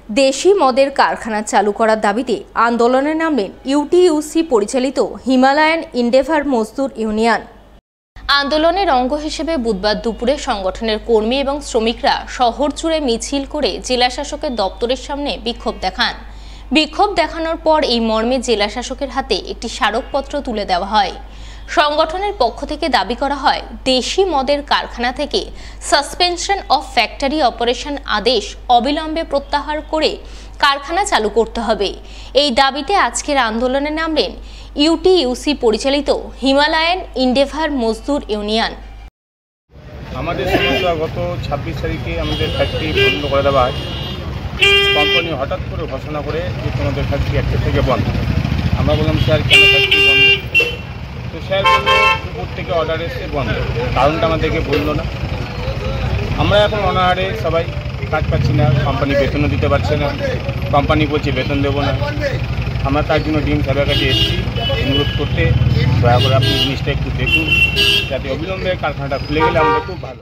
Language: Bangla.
দেশি মদের কারখানা চালু করার দাবিতে আন্দোলনে নামলেন ইউটিইউসি পরিচালিত হিমালয়ান এন্ডেভার মজদুর ইউনিয়ন। আন্দোলনের অঙ্গ হিসেবে বুধবার দুপুরে সংগঠনের কর্মী এবং শ্রমিকরা শহর জুড়ে মিছিল করে জেলা শাসকের দপ্তরের সামনে বিক্ষোভ দেখান। বিক্ষোভ দেখানোর পর এই মর্মে জেলা শাসকের হাতে একটি স্মারকপত্র তুলে দেওয়া হয়। সংগঠনের পক্ষ থেকে দাবি করা হয়, দেশি মদের কারখানা থেকে সাসপেনশন অফ ফ্যাক্টরি অপারেশন আদেশ অবিলম্বে প্রত্যাহার করে কারখানা চালু করতে হবে। এই দাবিতে আজকের আন্দোলনে নামলেন ইউটিইউসি পরিচালিত হিমালয়ান এন্ডেভার মজদুর ইউনিয়ন। আমাদের গত 26 তারিখে আমাদের ফ্যাক্টরি বন্ধ করে দেওয়া হয়। কোম্পানি হঠাৎ করে ঘোষণা করে যে তোমাদের ফ্যাক্টরি একটা থেকে বন্ধ। আমরা বললাম, স্যার কেন ফ্যাক্টরি বন্ধ? তো স্যার বললো, উপর থেকে অর্ডার এসে বন্ধ। কারণটা আমাদেরকে বললো না। আমরা এখন অনাহারে সবাই কাজ পাচ্ছি না, কোম্পানি বেতনও দিতে পারছে না, কোম্পানি বলছে বেতন দেবো না। আমরা তার জন্য ডিএম সাহেবের কাছে এসেছি অনুরোধ করতে, দয়া করে আপনি জিনিসটা একটু দেখুন, যাতে অবিলম্বে কারখানাটা খুলে গেলে আমাদের খুব ভালো।